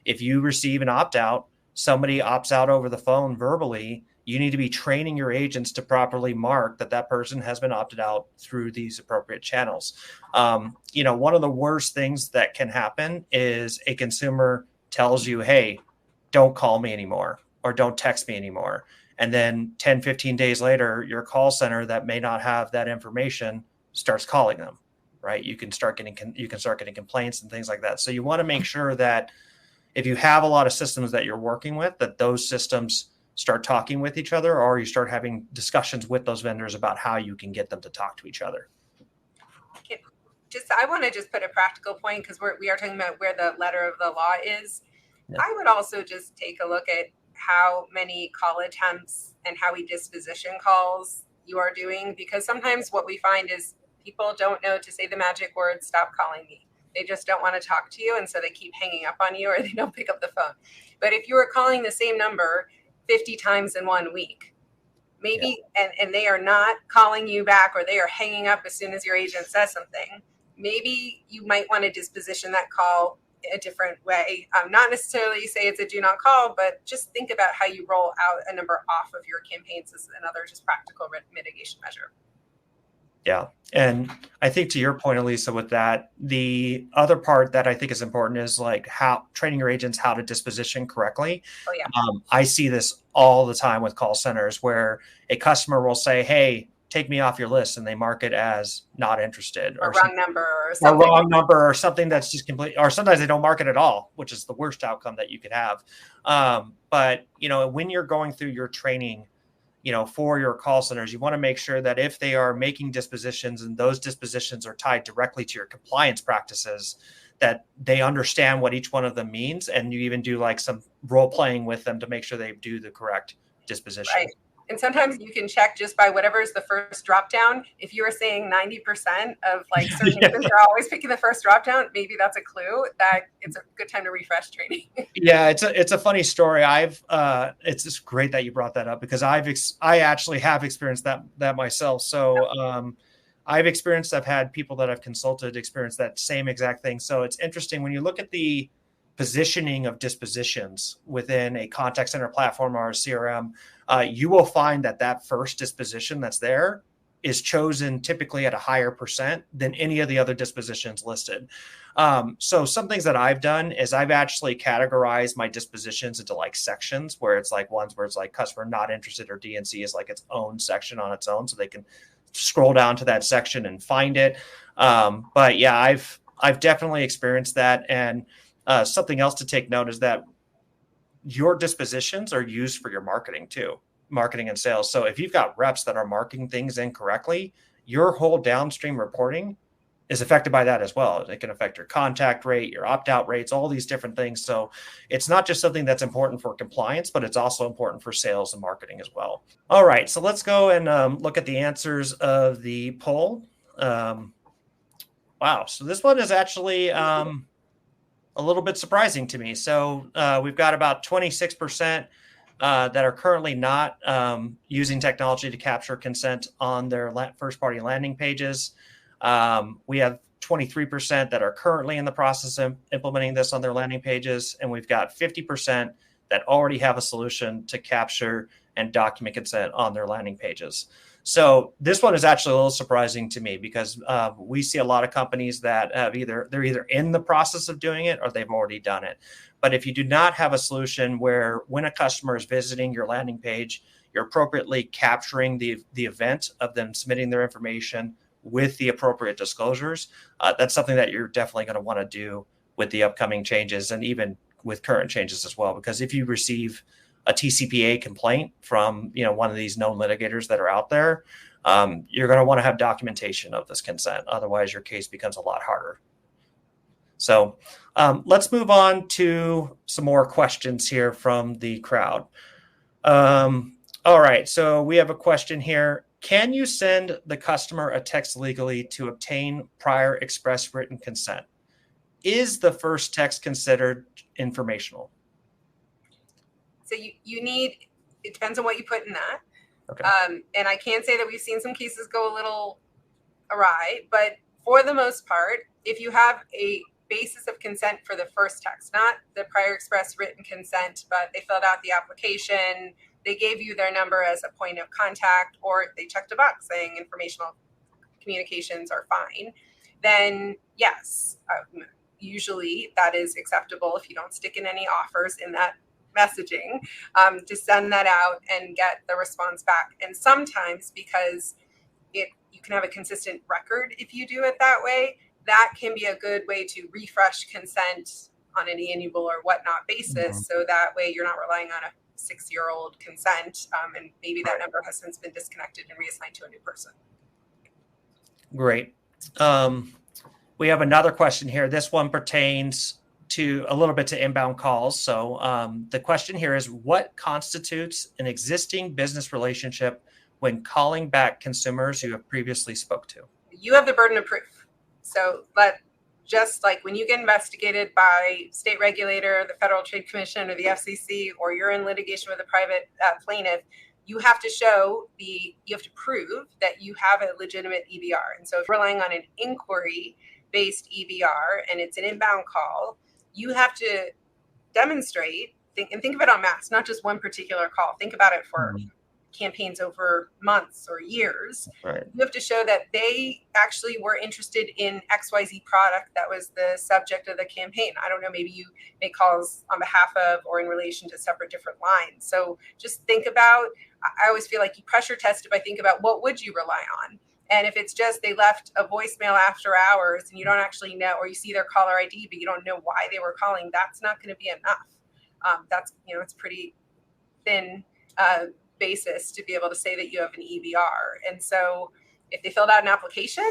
if you receive an opt-out, somebody opts out over the phone verbally, you need to be training your agents to properly mark that person has been opted out through these appropriate channels. One of the worst things that can happen is a consumer tells you, hey, don't call me anymore, or don't text me anymore. And then 10, 15 days later, your call center that may not have that information starts calling them, right? You can start getting complaints and things like that. So you want to make sure that if you have a lot of systems that you're working with, that those systems start talking with each other, or you start having discussions with those vendors about how you can get them to talk to each other. I want to just put a practical point, because we are talking about where the letter of the law is. Yeah. I would also just take a look at how many call attempts and how we disposition calls you are doing, because sometimes what we find is people don't know to say the magic word, stop calling me. They just don't want to talk to you, and so they keep hanging up on you, or they don't pick up the phone. But if you are calling the same number 50 times in 1 week, maybe, and they are not calling you back, or they are hanging up as soon as your agent says something, maybe you might want to disposition that call a different way. Not necessarily say it's a do not call, but just think about how you roll out a number off of your campaigns as another just practical mitigation measure. Yeah. And I think to your point, Elisa, with that, the other part that I think is important is like how training your agents how to disposition correctly. Oh, yeah. I see this all the time with call centers where a customer will say, hey, take me off your list, and they mark it as not interested or wrong number or something. Or wrong number or something that's just complete, or sometimes they don't mark it at all, which is the worst outcome that you could have. But, when you're going through your training, for your call centers, you want to make sure that if they are making dispositions and those dispositions are tied directly to your compliance practices, that they understand what each one of them means. And you even do like some role playing with them to make sure they do the correct disposition. Right. And sometimes you can check just by whatever is the first drop down. If you are saying 90% of like certain agents are always picking the first drop down, maybe that's a clue that it's a good time to refresh training. Yeah, it's a funny story. It's just great that you brought that up, because I actually have experienced that myself. So I've had people that I've consulted experience that same exact thing. So it's interesting when you look at the positioning of dispositions within a contact center platform or a CRM, you will find that first disposition that's there is chosen typically at a higher percent than any of the other dispositions listed. So some things that I've done is I've actually categorized my dispositions into like sections where it's like ones where it's like customer not interested, or DNC is like its own section on its own, so they can scroll down to that section and find it. But yeah, I've definitely experienced that. And something else to take note is that your dispositions are used for your marketing too, marketing and sales. So if you've got reps that are marking things incorrectly, your whole downstream reporting is affected by that as well. It can affect your contact rate, your opt-out rates, all these different things. So it's not just something that's important for compliance, but it's also important for sales and marketing as well. All right, so let's go and look at the answers of the poll. Wow, so this one is actually a little bit surprising to me. So we've got about 26% that are currently not using technology to capture consent on their first-party landing pages. We have 23% that are currently in the process of implementing this on their landing pages, and we've got 50% that already have a solution to capture and document consent on their landing pages. So this one is actually a little surprising to me, because we see a lot of companies that have they're either in the process of doing it or they've already done it. But if you do not have a solution where when a customer is visiting your landing page, you're appropriately capturing the event of them submitting their information with the appropriate disclosures, that's something that you're definitely going to want to do with the upcoming changes, and even with current changes as well. Because if you receive a TCPA complaint from one of these known litigators that are out there, you're going to want to have documentation of this consent. Otherwise, your case becomes a lot harder. So let's move on to some more questions here from the crowd. All right, so we have a question here. Can you send the customer a text legally to obtain prior express written consent? Is the first text considered informational? So you need, it depends on what you put in that. Okay. And I can say that we've seen some cases go a little awry, but for the most part, if you have a basis of consent for the first text, not the prior express written consent, but they filled out the application, they gave you their number as a point of contact, or they checked a box saying informational communications are fine, then yes, usually that is acceptable if you don't stick in any offers in that messaging, to send that out and get the response back. And sometimes, because you can have a consistent record if you do it that way, that can be a good way to refresh consent on an annual or whatnot basis. Mm-hmm. So that way you're not relying on a 6-year-old consent, and maybe that number has since been disconnected and reassigned to a new person. Great. We have another question here. This one pertains to a little bit to inbound calls. So the question here is, what constitutes an existing business relationship when calling back consumers you have previously spoke to? You have the burden of proof. So just like when you get investigated by state regulator, the Federal Trade Commission, or the FCC, or you're in litigation with a private plaintiff, you have to prove that you have a legitimate EBR. And so if you're relying on an inquiry-based EBR and it's an inbound call, you have to demonstrate, think of it en masse, not just one particular call. Think about it for campaigns over months or years. Right. You have to show that they actually were interested in XYZ product that was the subject of the campaign. I don't know, maybe you make calls on behalf of or in relation to separate different lines. So just think about, I always feel like you pressure test if I think about what would you rely on. And if it's just they left a voicemail after hours and you don't actually know, or you see their caller ID, but you don't know why they were calling, that's not going to be enough. It's pretty thin basis to be able to say that you have an EBR. And so if they filled out an application,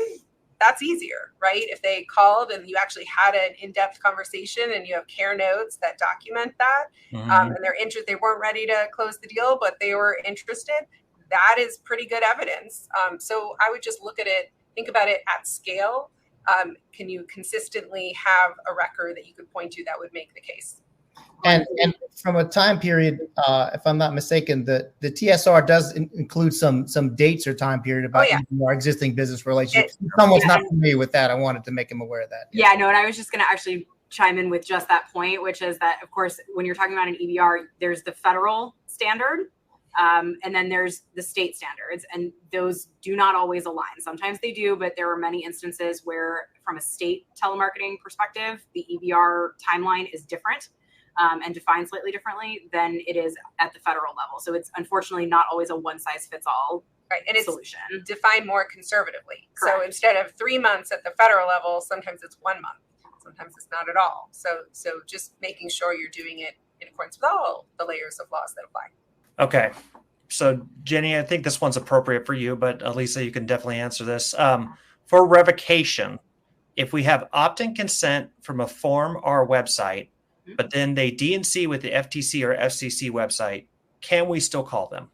that's easier, right? If they called and you actually had an in-depth conversation and you have care notes that document that, and they weren't ready to close the deal, but they were interested, that is pretty good evidence. So I would just think about it at scale. Can you consistently have a record that you could point to that would make the case? And from a time period, if I'm not mistaken, the TSR does include some dates or time period about our existing business relationships. If someone's not familiar with that, I wanted to make them aware of that. Yeah, no, and I was just going to actually chime in with just that point, which is that, of course, when you're talking about an EBR, there's the federal standard, and then there's the state standards, and those do not always align. Sometimes they do, but there are many instances where, from a state telemarketing perspective, the EBR timeline is different. And defined slightly differently than it is at the federal level. So it's unfortunately not always a one-size-fits-all solution. It's defined more conservatively. Correct. So instead of 3 months at the federal level, sometimes it's 1 month. Sometimes it's not at all. So just making sure you're doing it in accordance with all the layers of laws that apply. Okay. So Jenny, I think this one's appropriate for you, but Elisa, you can definitely answer this. For revocation, if we have opt-in consent from a form or a website, but then they DNC with the FTC or FCC website, can we still call them?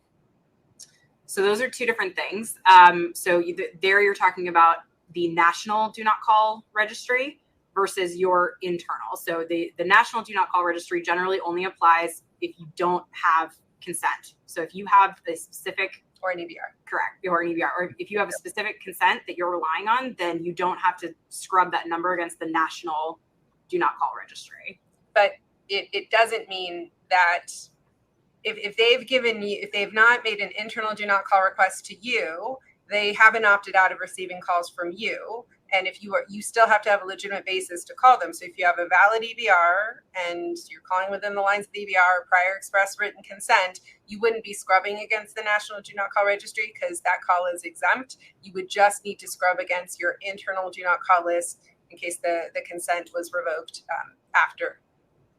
So those are two different things. There you're talking about the national do not call registry versus your internal. So the national do not call registry generally only applies if you don't have consent. So if you have a specific or an EBR, correct, or an EBR, or if you have a specific consent that you're relying on, then you don't have to scrub that number against the national do not call registry. But it doesn't mean that if they've not made an internal do not call request to you, they haven't opted out of receiving calls from you. And if you still have to have a legitimate basis to call them. So if you have a valid EBR and you're calling within the lines of the EBR, prior express written consent, you wouldn't be scrubbing against the national do not call registry because that call is exempt. You would just need to scrub against your internal do not call list in case the consent was revoked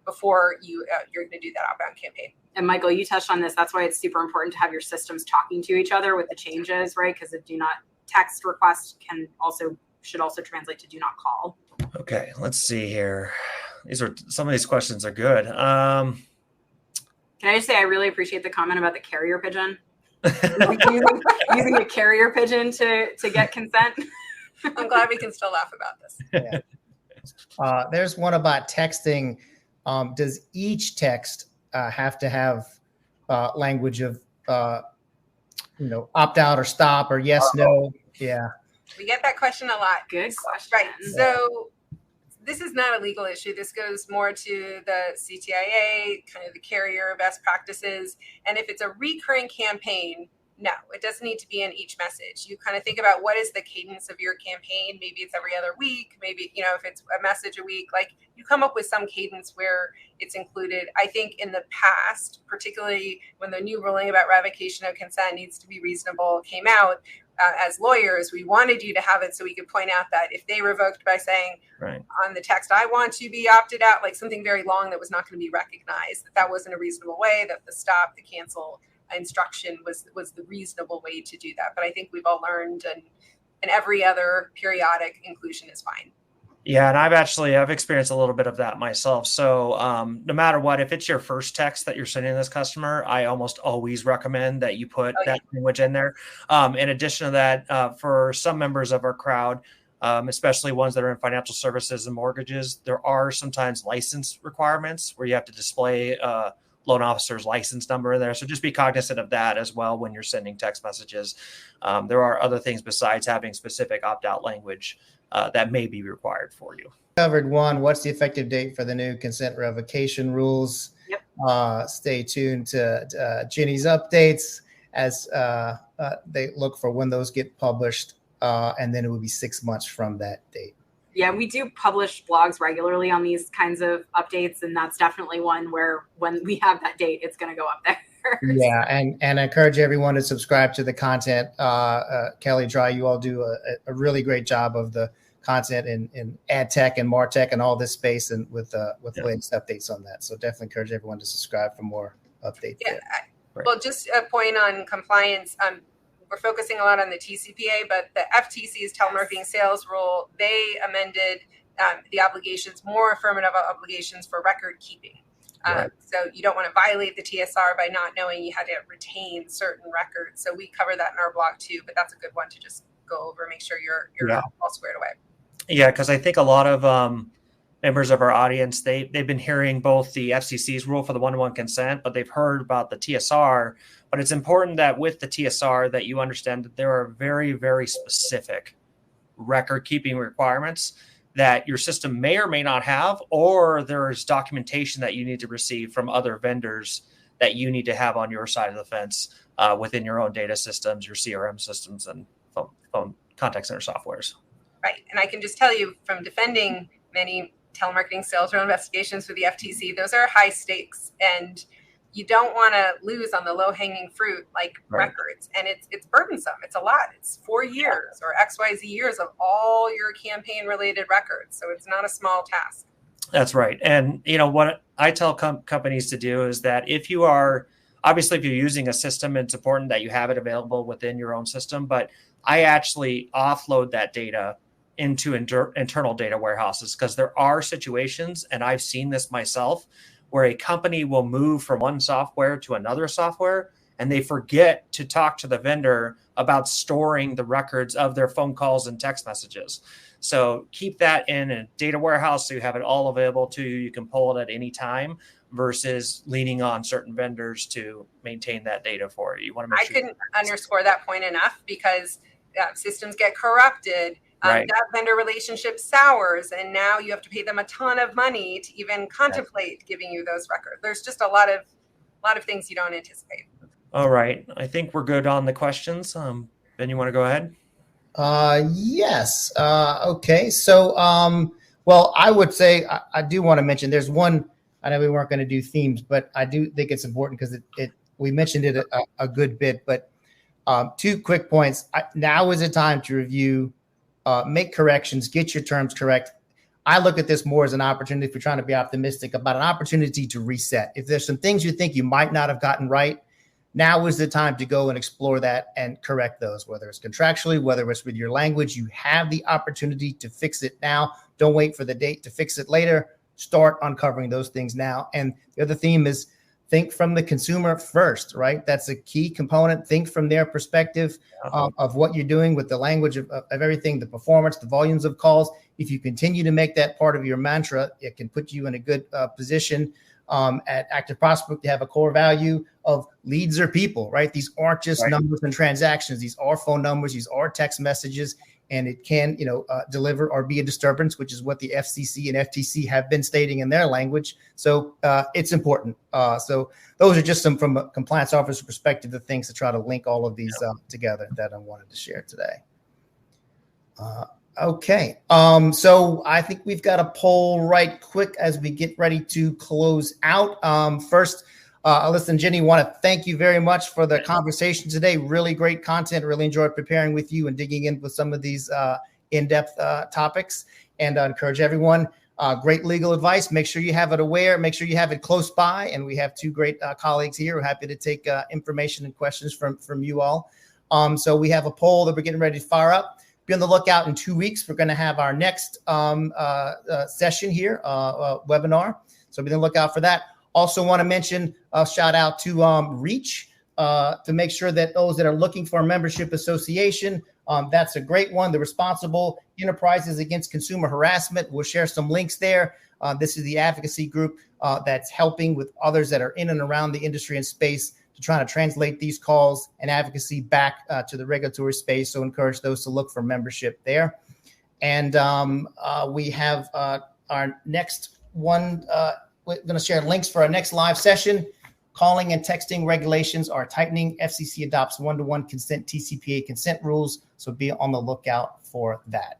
before you're going to do that outbound campaign. And Michael, you touched on this. That's why it's super important to have your systems talking to each other with the changes, right? Because a do not text request should also translate to do not call. Okay, let's see here. Some of these questions are good. Can I just say I really appreciate the comment about the carrier pigeon? using a carrier pigeon to get consent. I'm glad we can still laugh about this. Yeah. There's one about texting. Does each text have to have language of opt out or stop or yes, no? Yeah. We get that question a lot. Good question. Right. So this is not a legal issue. This goes more to the CTIA, kind of the carrier best practices. And if it's a recurring campaign, no, it doesn't need to be in each message. You kind of think about what is the cadence of your campaign. Maybe it's every other week. Maybe, if it's a message a week, like you come up with some cadence where it's included. I think in the past, particularly when the new ruling about revocation of consent needs to be reasonable came out, as lawyers, we wanted you to have it so we could point out that if they revoked by saying on the text, I want to be opted out, like something very long that was not going to be recognized, that wasn't a reasonable way, that the stop, the cancel instruction was the reasonable way to do that. But I think we've all learned and every other periodic inclusion is fine. Yeah, and I've experienced a little bit of that myself. So no matter what, if it's your first text that you're sending this customer, I almost always recommend that you put Oh, yeah. that language in there. In addition to that, for some members of our crowd, especially ones that are in financial services and mortgages, there are sometimes license requirements where you have to display loan officer's license number in there. So just be cognizant of that as well when you're sending text messages. There are other things besides having specific opt-out language that may be required for you. Covered one. What's the effective date for the new consent revocation rules? Yep. Stay tuned to Ginny's updates as they look for when those get published, and then it will be 6 months from that date. Yeah, we do publish blogs regularly on these kinds of updates, and that's definitely one where when we have that date, it's going to go up there. Yeah, and I encourage everyone to subscribe to the content. Kelly, Dry, you all do a really great job of the content in ad tech and martech and all this space, and with the latest updates on that. So definitely encourage everyone to subscribe for more updates. Yeah. Well, just a point on compliance. We're focusing a lot on the TCPA, but the FTC's telemarketing sales rule, they amended the obligations, more affirmative obligations for record keeping. Right. So you don't want to violate the TSR by not knowing you had to retain certain records. So we cover that in our blog too, but that's a good one to just go over, make sure you're all squared away. Yeah, because I think a lot of members of our audience, they've been hearing both the FCC's rule for the one-to-one consent, but they've heard about the TSR. But it's important that with the TSR that you understand that there are very, very specific record-keeping requirements that your system may or may not have, or there's documentation that you need to receive from other vendors that you need to have on your side of the fence within your own data systems, your CRM systems, and phone contact center softwares. Right. And I can just tell you from defending many telemarketing sales rule investigations with the FTC, those are high stakes, and you don't want to lose on the low-hanging fruit like records. And it's burdensome. It's a lot. It's 4 years or XYZ years of all your campaign-related records. So it's not a small task. That's right. And what I tell companies to do is that if you're using a system, it's important that you have it available within your own system. But I actually offload that data into internal data warehouses, because there are situations, and I've seen this myself, where a company will move from one software to another software, and they forget to talk to the vendor about storing the records of their phone calls and text messages. So keep that in a data warehouse so you have it all available to you. You can pull it at any time versus leaning on certain vendors to maintain that data for you. You want to make sure. I couldn't underscore that point enough, because systems get corrupted. That vendor relationship sours, and now you have to pay them a ton of money to even contemplate giving you those records. There's just a lot of things you don't anticipate. All right. I think we're good on the questions. Ben, you want to go ahead? Yes. Okay. So, well, I would say I do want to mention there's one. I know we weren't going to do themes, but I do think it's important because we mentioned it a good bit. But 2 quick points. Now is the time to review. Make corrections, get your terms correct. I look at this more as an opportunity, if you're trying to be optimistic, about an opportunity to reset. If there's some things you think you might not have gotten right, now is the time to go and explore that and correct those, whether it's contractually, whether it's with your language. You have the opportunity to fix it now. Don't wait for the date to fix it later. Start uncovering those things now. And the other theme is think from the consumer first, right? That's a key component. Think from their perspective of what you're doing with the language of everything, the performance, the volumes of calls. If you continue to make that part of your mantra, it can put you in a good position at Active Prospect to have a core value of leads are people, right? These aren't just numbers and transactions. These are phone numbers. These are text messages. And it can, deliver or be a disturbance, which is what the FCC and FTC have been stating in their language. So it's important. So those are just some, from a compliance officer perspective, the things to try to link all of these together that I wanted to share today. Okay. So I think we've got a poll right quick as we get ready to close out. First, Alyssa and Jenny, want to thank you very much for the conversation today. Really great content. Really enjoyed preparing with you and digging in with some of these in-depth topics. And I encourage everyone, great legal advice. Make sure you have it aware. Make sure you have it close by. And we have 2 great colleagues here who are happy to take information and questions from you all. So we have a poll that we're getting ready to fire up. be on the lookout in 2 weeks. We're going to have our next session here, webinar. So be on the lookout for that. Also want to mention a shout out to Reach to make sure that those that are looking for a membership association, that's a great one. The Responsible Enterprises Against Consumer Harassment. We'll share some links there. This is the advocacy group that's helping with others that are in and around the industry and space to try to translate these calls and advocacy back to the regulatory space. So encourage those to look for membership there. And we have our next one. We're going to share links for our next live session. Calling and texting regulations are tightening. FCC adopts one-to-one consent TCPA consent rules. So be on the lookout for that.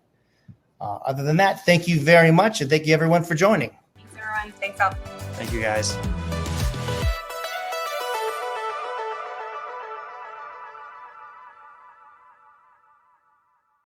Other than that, thank you very much. And thank you everyone for joining. Thanks, everyone. Thanks, all. Thank you, guys.